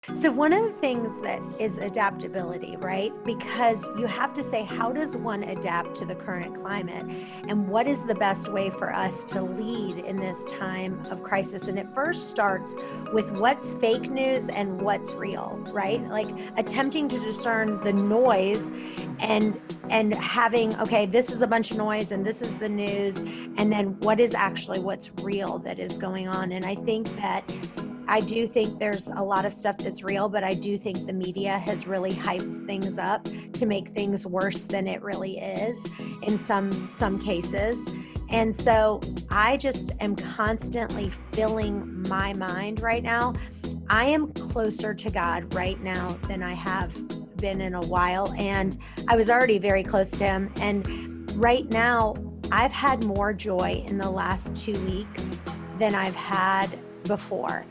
So one of the things that is adaptability, right? Because you have to say, how does one adapt to the current climate? And what is the best way for us to lead in this time of crisis? And it first starts with what's fake news and what's real, right? Like attempting to discern the noise and having, okay, this is a bunch of noise and this is the news. And then what is actually what's real that is going on? And I do think there's a lot of stuff that's real, but I do think the media has really hyped things up to make things worse than it really is in some cases. And so I just am constantly filling my mind right now. I am closer to God right now than I have been in a while. And I was already very close to him. And right now, I've had more joy in the last 2 weeks than I've had before.